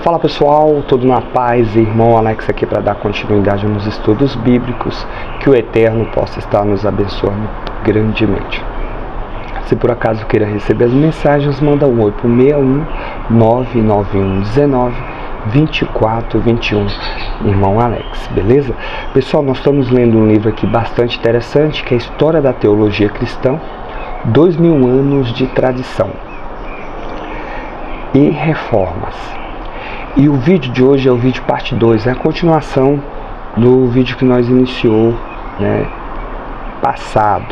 Fala pessoal, tudo na paz, irmão Alex aqui para dar continuidade nos estudos bíblicos, que o Eterno possa estar nos abençoando grandemente. Se por acaso queira receber as mensagens, manda um oi para o 61 991 19 24 21, irmão Alex, beleza? Pessoal, nós estamos lendo um livro aqui bastante interessante, que é a História da Teologia Cristã, 2000 anos de tradição e reformas. E o vídeo de hoje é o vídeo parte 2, é a continuação do vídeo que nós iniciou, passado.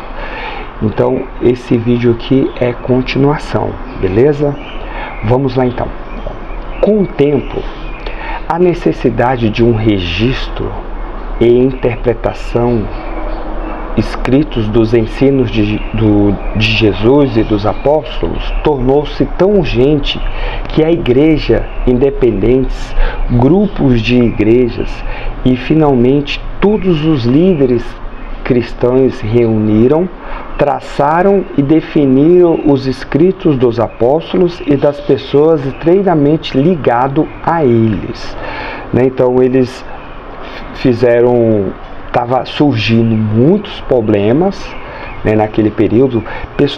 Então, esse vídeo aqui é continuação, beleza? Vamos lá então. Com o tempo, a necessidade de um registro e interpretação escritos dos ensinos de Jesus e dos apóstolos tornou-se tão urgente que a igreja, independentes, grupos de igrejas e finalmente todos os líderes cristãos reuniram, traçaram e definiram os escritos dos apóstolos e das pessoas estreitamente ligadas a eles. Então eles fizeram... Estava surgindo muitos problemas naquele período,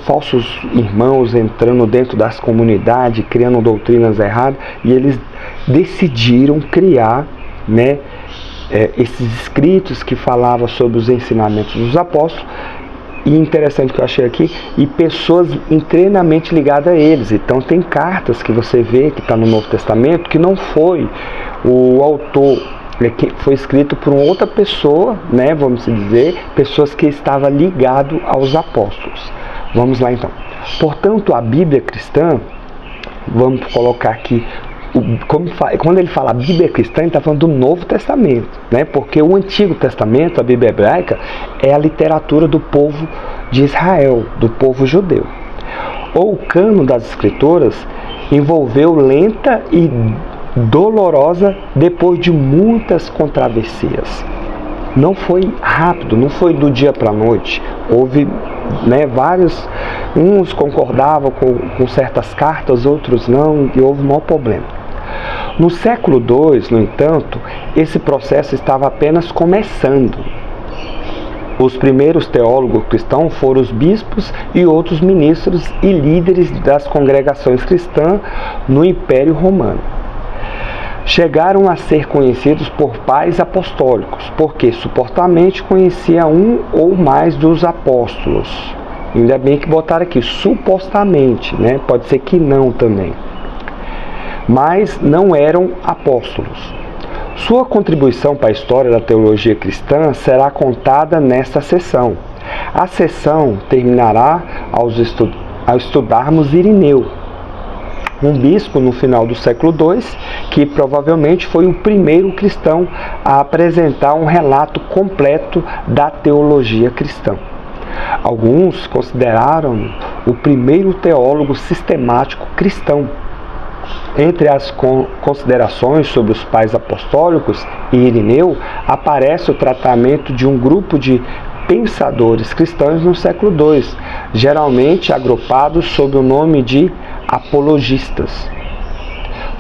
falsos irmãos entrando dentro das comunidades, criando doutrinas erradas, e eles decidiram criar esses escritos que falavam sobre os ensinamentos dos apóstolos, e interessante que eu achei aqui, e pessoas inteiramente ligadas a eles. Então tem cartas que você vê que está no Novo Testamento que não foi o autor, que foi escrito por outra pessoa, vamos dizer, pessoas que estavam ligadas aos apóstolos. Vamos lá então. Portanto, a Bíblia cristã, vamos colocar aqui, quando ele fala Bíblia cristã, ele está falando do Novo Testamento, porque o Antigo Testamento, a Bíblia hebraica, é a literatura do povo de Israel, do povo judeu. O cânon das Escrituras envolveu lenta e dolorosa depois de muitas controvérsias. Não foi rápido, não foi do dia para a noite. Houve vários, uns concordavam com certas cartas, outros não, e houve um maior problema. No século II, no entanto, esse processo estava apenas começando. Os primeiros teólogos cristãos foram os bispos e outros ministros e líderes das congregações cristãs no Império Romano. Chegaram a ser conhecidos por pais apostólicos, porque supostamente conhecia um ou mais dos apóstolos. Ainda bem que botaram aqui, supostamente, pode ser que não também. Mas não eram apóstolos. Sua contribuição para a história da teologia cristã será contada nesta sessão. A sessão terminará ao estudarmos Irineu, um bispo no final do século II, que provavelmente foi o primeiro cristão a apresentar um relato completo da teologia cristã. Alguns consideraram o primeiro teólogo sistemático cristão. Entre as considerações sobre os pais apostólicos e Irineu, aparece o tratamento de um grupo de pensadores cristãos no século II, geralmente agrupados sob o nome de apologistas.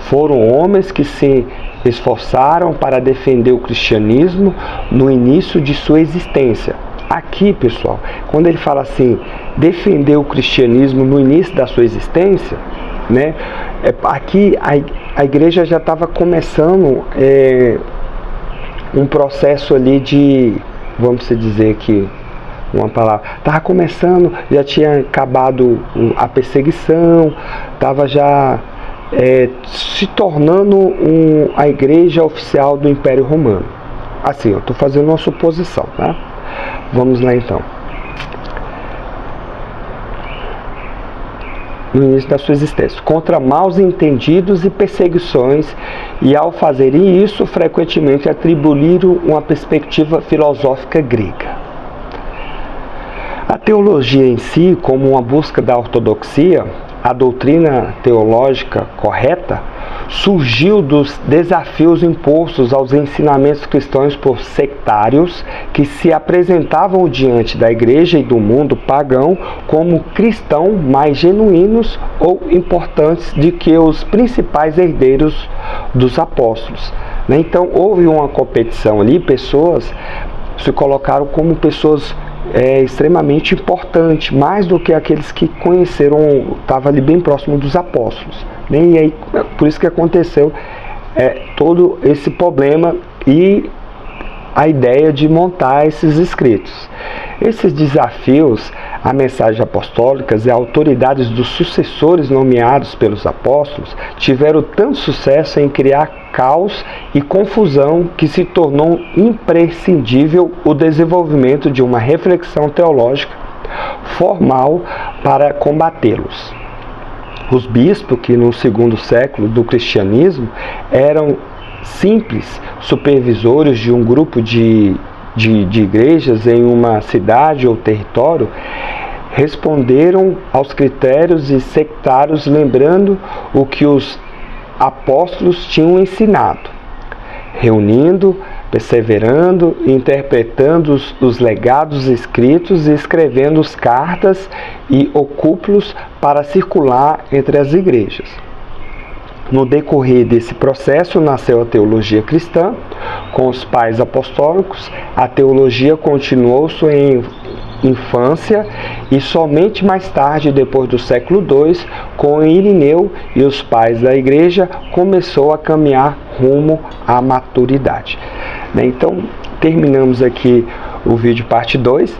Foram homens que se esforçaram para defender o cristianismo no início de sua existência. Aqui, pessoal, quando ele fala assim, defender o cristianismo no início da sua existência, aqui a igreja já estava começando um processo ali de, vamos dizer aqui, uma palavra, estava começando, já tinha acabado a perseguição, estava já se tornando a igreja oficial do Império Romano. Assim, eu estou fazendo uma suposição, tá? Vamos lá então. No início da sua existência, contra maus entendidos e perseguições, e ao fazerem isso, frequentemente atribuíram uma perspectiva filosófica grega. A teologia em si, como uma busca da ortodoxia, a doutrina teológica correta, surgiu dos desafios impostos aos ensinamentos cristãos por sectários que se apresentavam diante da igreja e do mundo pagão como cristãos mais genuínos ou importantes do que os principais herdeiros dos apóstolos, né? Então houve uma competição ali, pessoas se colocaram como pessoas extremamente importantes, mais do que aqueles que conheceram, estavam ali bem próximo dos apóstolos, né? E aí, por isso que aconteceu todo esse problema e a ideia de montar esses escritos. Esses desafios à mensagem apostólica e autoridades dos sucessores nomeados pelos apóstolos tiveram tanto sucesso em criar caos e confusão que se tornou imprescindível o desenvolvimento de uma reflexão teológica formal para combatê-los. Os bispos, que no segundo século do cristianismo eram simples supervisores de um grupo de igrejas em uma cidade ou território, responderam aos critérios e sectários, lembrando o que os apóstolos tinham ensinado, reunindo, perseverando, interpretando os legados escritos e escrevendo as cartas e ocúpulos para circular entre as igrejas. No decorrer desse processo nasceu a teologia cristã. Com os pais apostólicos, a teologia continuou sua infância e somente mais tarde, depois do século II, com Irineu e os pais da igreja, começou a caminhar rumo à maturidade. Então, terminamos aqui o vídeo parte 2.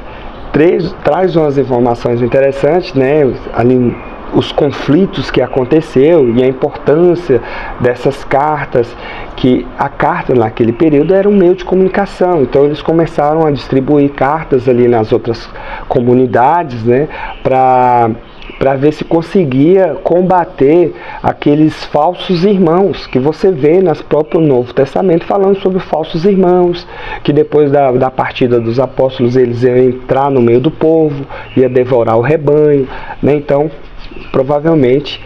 Traz umas informações interessantes, né? Ali, os conflitos que aconteceu e a importância dessas cartas, que a carta naquele período era um meio de comunicação, então eles começaram a distribuir cartas ali nas outras comunidades, né, para ver se conseguia combater aqueles falsos irmãos que você vê nas próprias Novo Testamento falando sobre falsos irmãos, que depois da partida dos apóstolos eles iam entrar no meio do povo, ia devorar o rebanho, né? Então provavelmente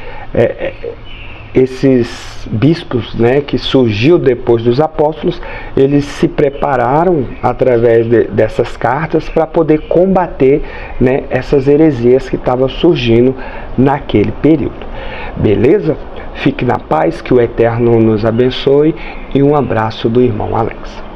esses bispos, né, que surgiu depois dos apóstolos, eles se prepararam através dessas cartas para poder combater, né, essas heresias que estavam surgindo naquele período. Beleza? Fique na paz, que o Eterno nos abençoe e um abraço do irmão Alex.